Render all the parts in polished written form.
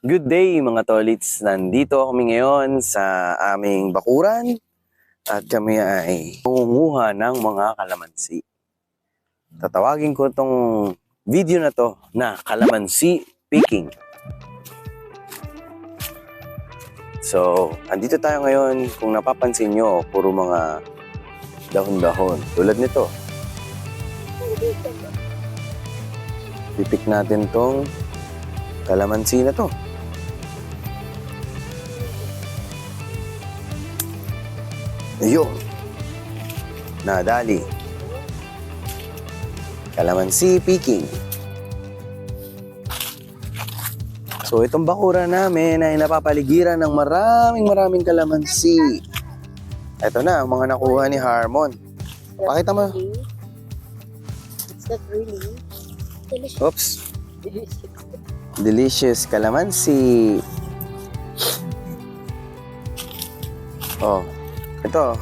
Good day mga tolits, nandito kami ngayon sa aming bakuran at kami ay pangunguha ng mga kalamansi. Tatawagin ko itong video na to na kalamansi picking. So, andito tayo ngayon, kung napapansin nyo, puro mga dahon-dahon. Tulad nito. Pipik natin tong kalamansi na to. Ayun. Nadali. Kalamansi picking. So, itong bakura namin ay napapaligiran ng maraming kalamansi. Ito na, ang mga nakuha ni Harmon. Pakita mo. It's not really delicious. Oops. Delicious kalamansi. Oh, ito.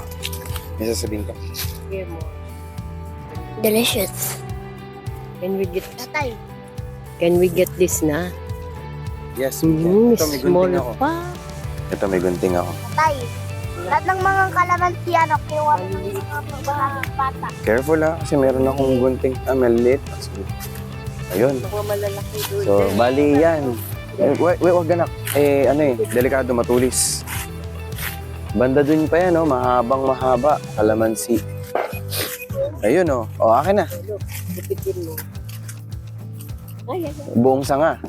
May sasabihin ka. Hear mo. Delicious. Can we get Tatay. this na? Yes. Mm, Ito, may small gunting ako. pa. Ito, may gunting ako. Tatay. Lahat ng mga kalamansi kinuha ng mga bata. Careful ha, kasi meron akong gunting. Maliit. Ayun. Mga malalaki doon. So, bali yan. Wag ganak. Delikado matulis. Banda dun pa yan, mahabang mahaba. Kalamansi. Ayun, akin na. Lupitin mo. Ay, Buong sanga.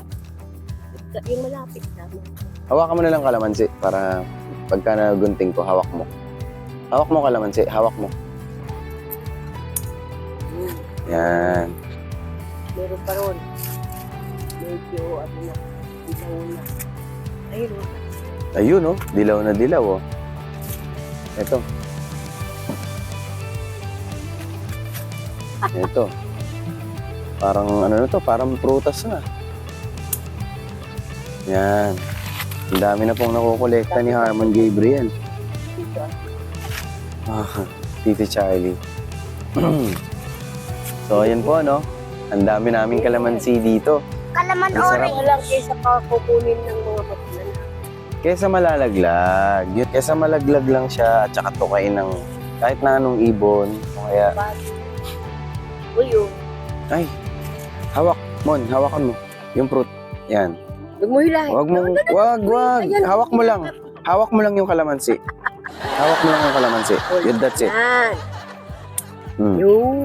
yung malapit naman. Hawakan mo na lang kalamansi para pagka nagunting ko, hawak mo. Hawak mo kalamansi, hawak mo. Yan. Meron pa ron. Medyo, dilaw na. Ayun, Ayun, dilaw na dilaw, Ito. Ito. Parang parang prutas na. Yan. Ang dami na pong nakukolekta ni Harmon Gabriel. dito. Tito Charlie. So, ayan po, Ang dami naming kalamansi dito. Kalaman Ang sarap. orange. Walang kaysa kukunin ng mga batulan. Kesa malalaglag. Kesa malaglag lang siya at saka tukain ng kahit na anong ibon. O kaya, Uy, oh. ay, hawakan mo. Yung fruit. Yan. Huwag mo hilahin. Wag. Hawak mo lang. Hawak mo lang yung kalamansi. Hawak mo lang yung kalamansi. Yun, that's it. Yan. Hmm. Yung.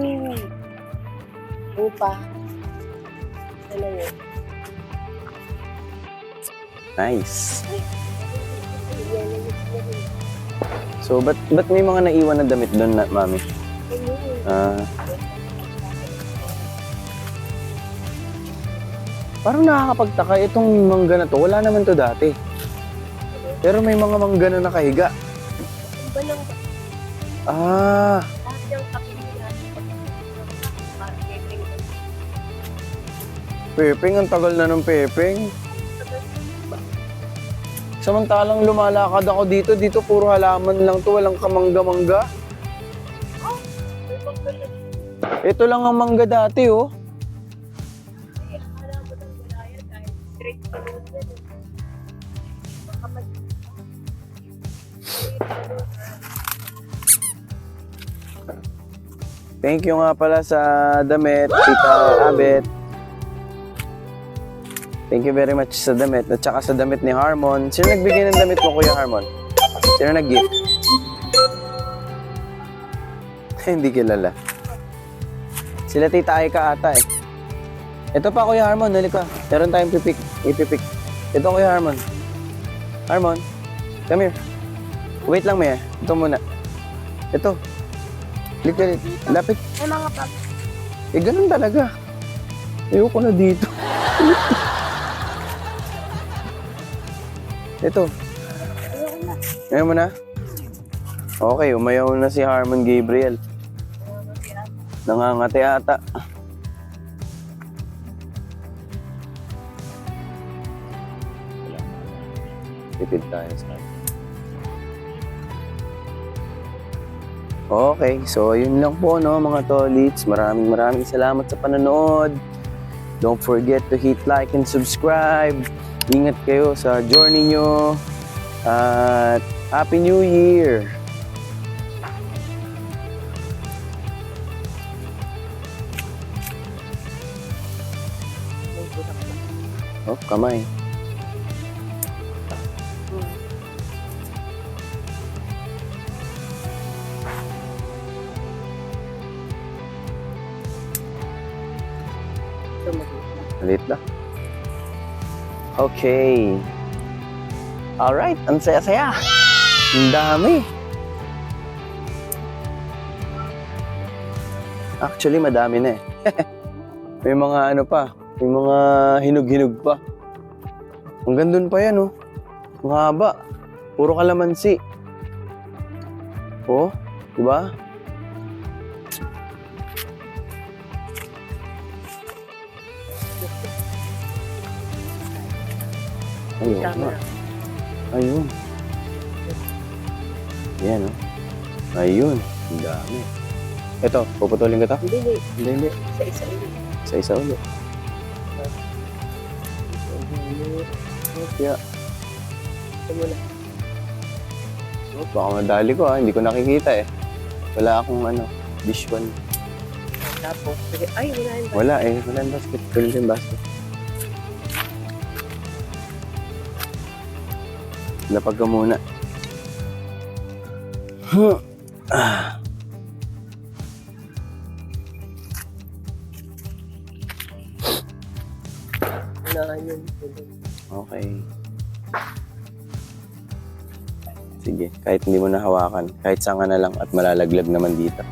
Upa. Ano yun? Nice. So, ba't may mga naiwan na damit doon, mami? Parang nakakapagtaka itong mangga na to. Wala naman to dati. Pero may mga mangga na nakahiga. Iba lang ba? Ah, Lahat yung kapilya. pepeng. Ang tagal na ng pepeng. Samantalang lumalakad ako dito puro halaman lang to. Walang kamangga-mangga. Ito lang ang mangga dati, Thank you nga pala sa damit, Tita Abet. Thank you very much sa damit at saka sa damit ni Harmon. Sino nagbigay ng damit mo, Kuya Harmon? Sino nag-gift? Hindi kilala. Sila Tita Aika ata eh. Ito pa, Kuya Harmon, halika. Meron tayong ipipik. Ito, Kuya Harmon. Harmon, come here. Wait lang, Maya. Ito muna. Ito. Halika, lapit. May mga pag. Ganun talaga. Ayoko na dito. Ito. Ayaw mo na? Okay, umayaw na si Harmon Gabriel. Nangangati ata. Tipid tayo sa Okay, so yun lang po mga tolits. Maraming salamat sa panonood. Don't forget to hit like and subscribe. Ingat kayo sa journey nyo. At Happy New Year! May budak na. Oh, kamay. Ito mag-isa. Malit na. Okay. Alright, ang saya-saya. Ang dami. Actually, madami na eh. May mga ano pa, may mga hinog-hinog pa. Hanggang dun pa yan, oh. Ang haba. Puro kalamansi. Oh, di ba? Ayun. Tama nga. na. Ayun. Yan, oh. Ayun. Ang dami. Ito, puputulin ko to. Hindi, hindi. Hindi, hindi. Sa isa ulit. Sa isa ulit. Kaya, Ito muna. oh, baka madali ko hindi ko nakikita eh. Wala akong visual. Tapos, sige, ay, wala yun. Wala eh, wala yung basket. Tuloy yung basket. Lapag ka muna. Unahan yun. Okay. Sige, kahit hindi mo nahawakan, kahit sanga na lang at malalaglag naman dito.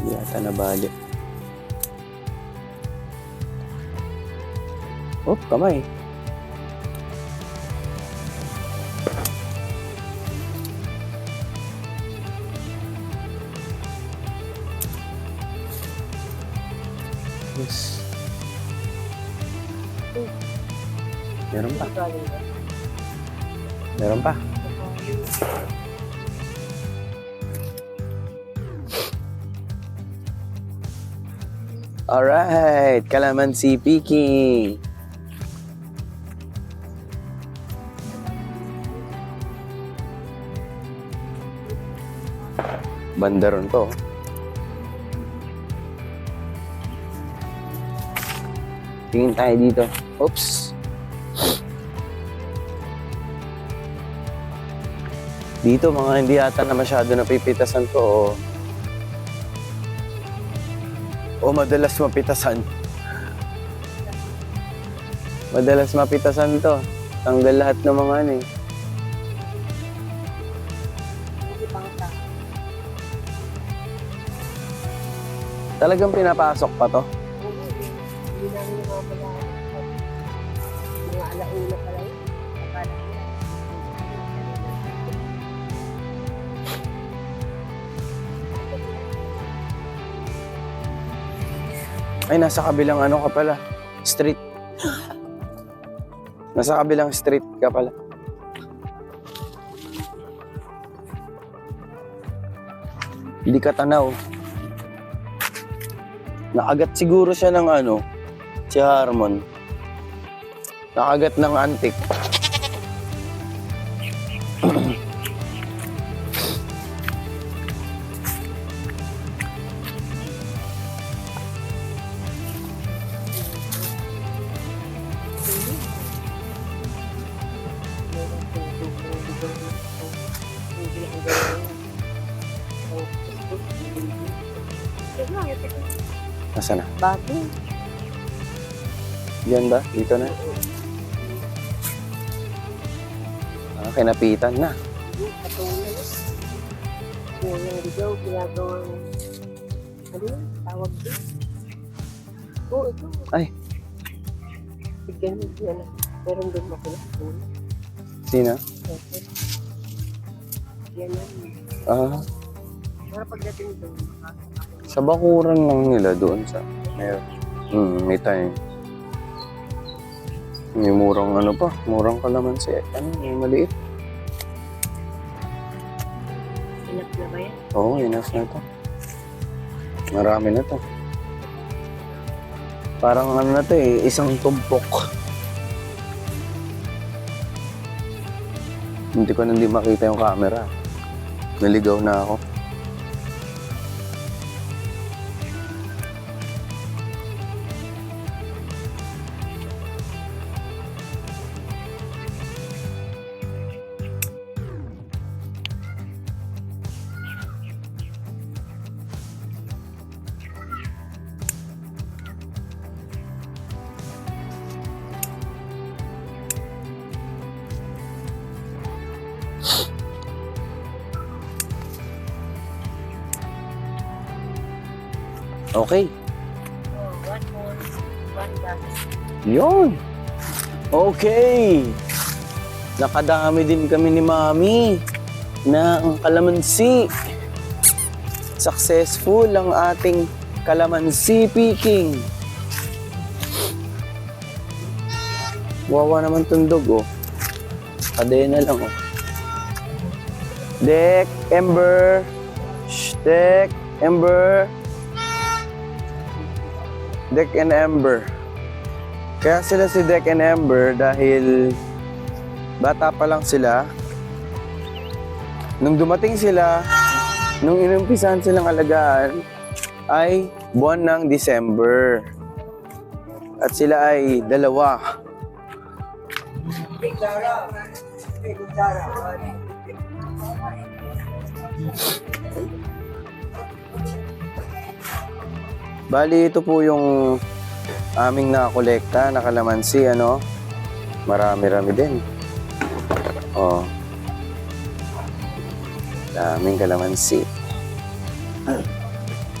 Hindi yata nabali. Oh, kamay. Yes. Meron pa. Galing ba? Meron pa. Alright, calamansi picking. Bandaron to. Tingin tayo dito. Oops. Dito mga hindi yata na masyado napipitasan to o madalas mapitasan. Madalas mapitasan to. Tanggal lahat ng mga ano eh. Hindi pang ta. Talagang pinapasok pa to. Hindi namin namamala. Mga alauna pa lang. Akala ko. Ay, nasa kabilang ano ka pala. Street. Nasa kabilang street ka pala. Hindi ka tanaw. Nakagat siguro siya ng si Harmon. Nakagat ng antik. Nasaan na? Bago. Diyan ba? Dito na? Ah, kinapitan na. Patuloy. Yan yung ligaw, ginagawang, ano yun, tawag din. Oo, ito. Ay. Bigyan mo yan. Meron din makulat. Sino? Yan yan. Ah, Para pagdating doon, sa bakuran lang nila doon sa... may time. May murang murang kalamansi. Yung maliit. ilang na ba yan? Oo, enough na to. Marami na to. Parang ano na to eh, isang tumpok. Hindi ko na makita yung camera. Naligaw na ako. Okay. Oh, one more. One last. Yun. Okay. Nakadami din kami ni Mami ng kalamansi. Successful ang ating kalamansi picking. Wawa naman tundog, oh. Kadena lang, oh. Dek, Ember. Shh, Dek, Ember. Dek and Ember. Kaya sila si Dek and Ember dahil bata pa lang sila. Nung dumating sila, nung inumpisahan silang alagaan, ay buwan ng December. At sila ay dalawa. Bali, ito po yung aming nakakolekta na kalamansi, ano? Marami-rami din. Oh. Daming kalamansi.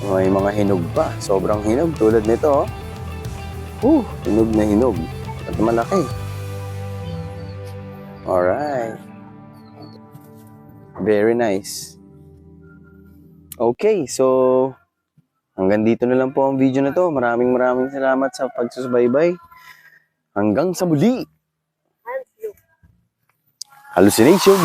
May mga hinog pa. Sobrang hinog tulad nito, oh. Hinog na hinog. At malaki. Alright. Very nice. Okay, so hanggang dito na lang po ang video na to. Maraming salamat sa pagsusubaybay. Hanggang sa muli. Hallucination.